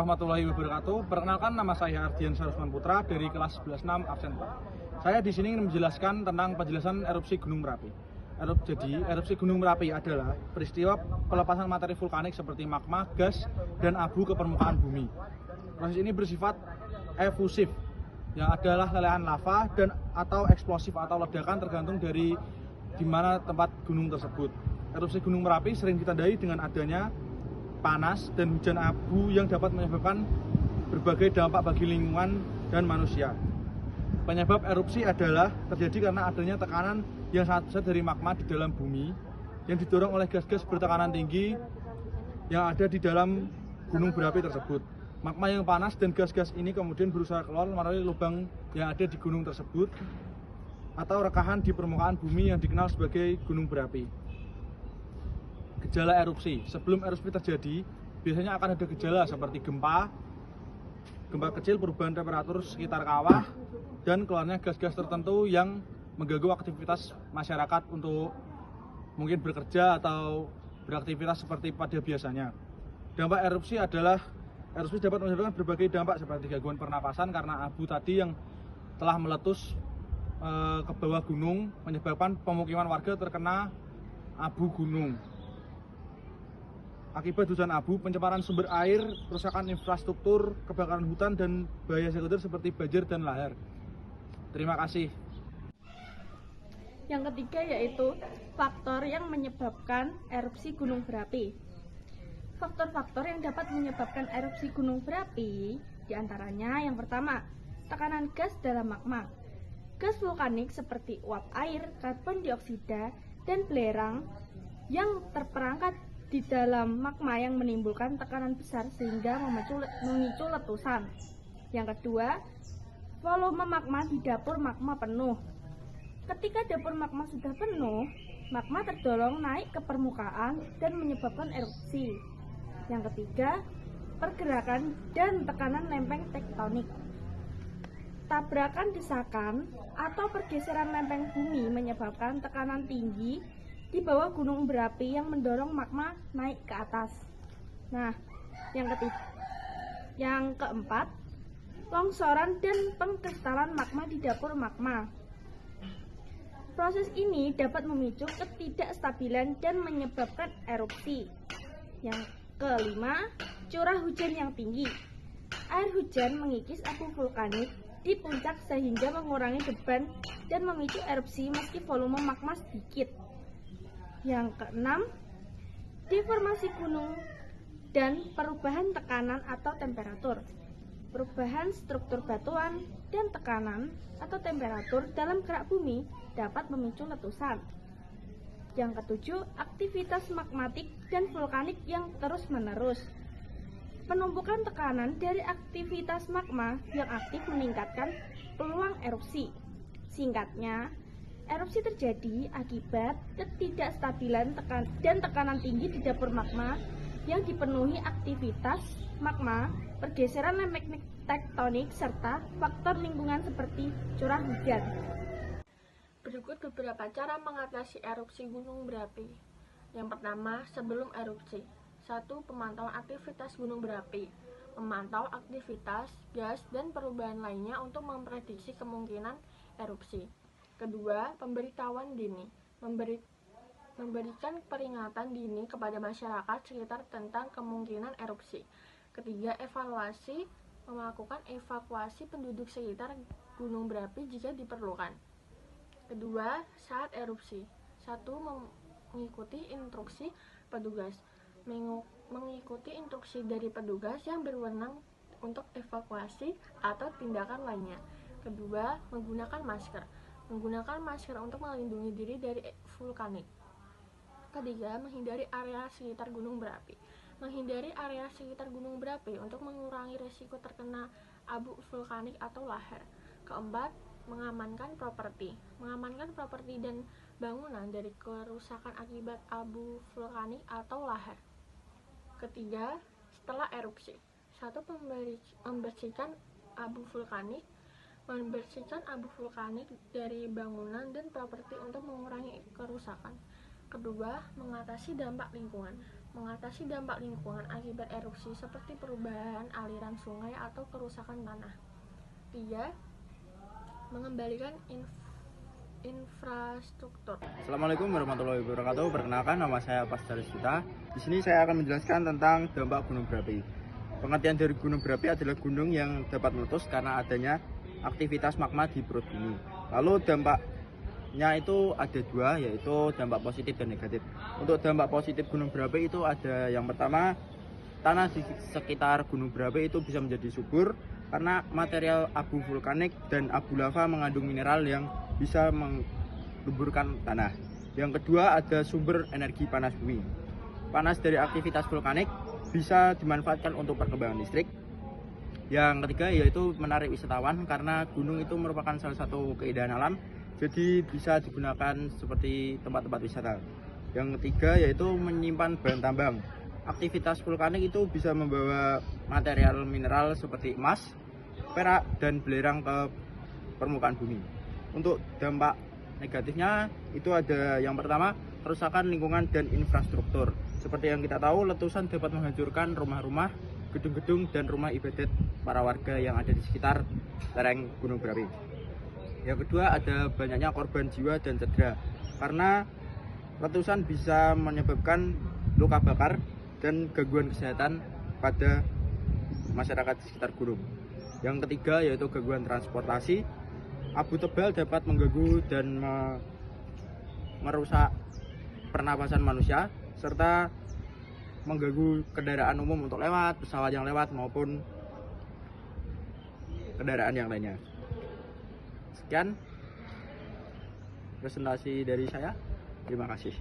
warahmatullahi wabarakatuh. Perkenalkan, nama saya Ardian Sarusman Putra dari kelas 11-6 absen 4. Saya di sini ingin menjelaskan tentang penjelasan erupsi Gunung Merapi. Jadi, erupsi Gunung Merapi adalah peristiwa pelepasan materi vulkanik seperti magma, gas, dan abu ke permukaan bumi. Proses ini bersifat efusif, yang adalah lelehan lava dan atau eksplosif atau ledakan tergantung dari di mana tempat gunung tersebut. Erupsi Gunung Merapi sering ditandai dengan adanya panas dan hujan abu yang dapat menyebabkan berbagai dampak bagi lingkungan dan manusia. Penyebab erupsi adalah terjadi karena adanya tekanan yang sangat besar dari magma di dalam bumi yang didorong oleh gas-gas bertekanan tinggi yang ada di dalam gunung berapi tersebut. Magma yang panas dan gas-gas ini kemudian berusaha keluar melalui lubang yang ada di gunung tersebut atau rekahan di permukaan bumi yang dikenal sebagai gunung berapi. Gejala erupsi. Sebelum erupsi terjadi, biasanya akan ada gejala seperti gempa kecil, perubahan temperatur sekitar kawah, dan keluarnya gas-gas tertentu yang mengganggu aktivitas masyarakat untuk mungkin bekerja atau beraktivitas seperti pada biasanya. Dampak erupsi adalah, erupsi dapat menyebabkan berbagai dampak seperti gangguan pernapasan karena abu tadi yang telah meletus ke bawah gunung, menyebabkan pemukiman warga terkena abu gunung. Akibat hujan abu, pencemaran sumber air, kerusakan infrastruktur, kebakaran hutan, dan bahaya sekunder seperti banjir dan lahar. Terima kasih. Yang ketiga yaitu faktor yang menyebabkan erupsi gunung berapi. Faktor-faktor yang dapat menyebabkan erupsi gunung berapi diantaranya yang pertama, tekanan gas dalam magma. Gas vulkanik seperti uap air, karbon dioksida, dan belerang yang terperangkap di dalam magma yang menimbulkan tekanan besar sehingga memicu letusan. Yang kedua, volume magma di dapur magma penuh. Ketika dapur magma sudah penuh, magma terdorong naik ke permukaan dan menyebabkan erupsi. Yang ketiga, pergerakan dan tekanan lempeng tektonik. Tabrakan desakan atau pergeseran lempeng bumi menyebabkan tekanan tinggi di bawah gunung berapi yang mendorong magma naik ke atas. Nah, yang keempat, longsoran dan pengkristalan magma di dapur magma. Proses ini dapat memicu ketidakstabilan dan menyebabkan erupsi. Yang kelima, curah hujan yang tinggi. Air hujan mengikis abu vulkanik di puncak sehingga mengurangi beban dan memicu erupsi meski volume magma sedikit. Yang keenam, deformasi gunung dan perubahan tekanan atau temperatur. Perubahan struktur batuan dan tekanan atau temperatur dalam gerak bumi dapat memicu letusan. Yang ketujuh, aktivitas magmatik dan vulkanik yang terus-menerus. Penumpukan tekanan dari aktivitas magma yang aktif meningkatkan peluang erupsi. Singkatnya, erupsi terjadi akibat ketidakstabilan dan tekanan tinggi di dapur magma yang dipenuhi aktivitas magma, pergeseran lempeng tektonik, serta faktor lingkungan seperti curah hujan. Berikut beberapa cara mengatasi erupsi gunung berapi. Yang pertama, sebelum erupsi. 1. Pemantauan aktivitas gunung berapi. Memantau aktivitas, gas, dan perubahan lainnya untuk memprediksi kemungkinan erupsi. Kedua, pemberitahuan dini. Memberikan peringatan dini kepada masyarakat sekitar tentang kemungkinan erupsi. Ketiga, evaluasi. Melakukan evakuasi penduduk sekitar gunung berapi jika diperlukan. Kedua, saat erupsi. 1. Mengikuti instruksi petugas. Mengikuti instruksi dari petugas yang berwenang untuk evakuasi atau tindakan lainnya. Kedua, menggunakan masker. Menggunakan masker untuk melindungi diri dari vulkanik. Ketiga, menghindari area sekitar gunung berapi. Menghindari area sekitar gunung berapi untuk mengurangi risiko terkena abu vulkanik atau lahar. Keempat, mengamankan properti. Mengamankan properti dan bangunan dari kerusakan akibat abu vulkanik atau lahar. Ketiga, setelah erupsi. 1. Membersihkan abu vulkanik. Membersihkan abu vulkanik dari bangunan dan properti untuk mengurangi kerusakan. Kedua, mengatasi dampak lingkungan. mengatasi dampak lingkungan akibat erupsi seperti perubahan aliran sungai atau kerusakan tanah. 3. Mengembalikan infrastruktur. Assalamualaikum warahmatullahi wabarakatuh. Perkenalkan, nama saya Pasdaris Yuta. Di sini saya akan menjelaskan tentang dampak gunung berapi. Pengertian dari gunung berapi adalah gunung yang dapat meletus karena adanya aktivitas magma di perut bumi. Lalu dampaknya itu ada dua, yaitu dampak positif dan negatif. Untuk dampak positif gunung berapi itu ada yang pertama, tanah di sekitar gunung berapi itu bisa menjadi subur karena material abu vulkanik dan abu lava mengandung mineral yang bisa menyuburkan tanah. Yang kedua, ada sumber energi panas bumi. Panas dari aktivitas vulkanik bisa dimanfaatkan untuk perkembangan listrik. Yang ketiga yaitu menarik wisatawan karena gunung itu merupakan salah satu keindahan alam, jadi bisa digunakan seperti tempat-tempat wisata. Yang ketiga yaitu menyimpan bahan tambang. Aktivitas vulkanik itu bisa membawa material mineral seperti emas, perak, dan belerang ke permukaan bumi. Untuk dampak negatifnya itu ada yang pertama, kerusakan lingkungan dan infrastruktur. Seperti yang kita tahu, letusan dapat menghancurkan rumah-rumah, gedung-gedung, dan rumah ibadat para warga yang ada di sekitar lereng gunung berapi. Yang kedua, ada banyaknya korban jiwa dan cedera karena letusan bisa menyebabkan luka bakar dan gangguan kesehatan pada masyarakat di sekitar gunung. Yang ketiga yaitu gangguan transportasi. Abu tebal dapat mengganggu dan merusak pernapasan manusia serta mengganggu kendaraan umum untuk lewat, pesawat yang lewat maupun kendaraan yang lainnya. Sekian presentasi dari saya. Terima kasih.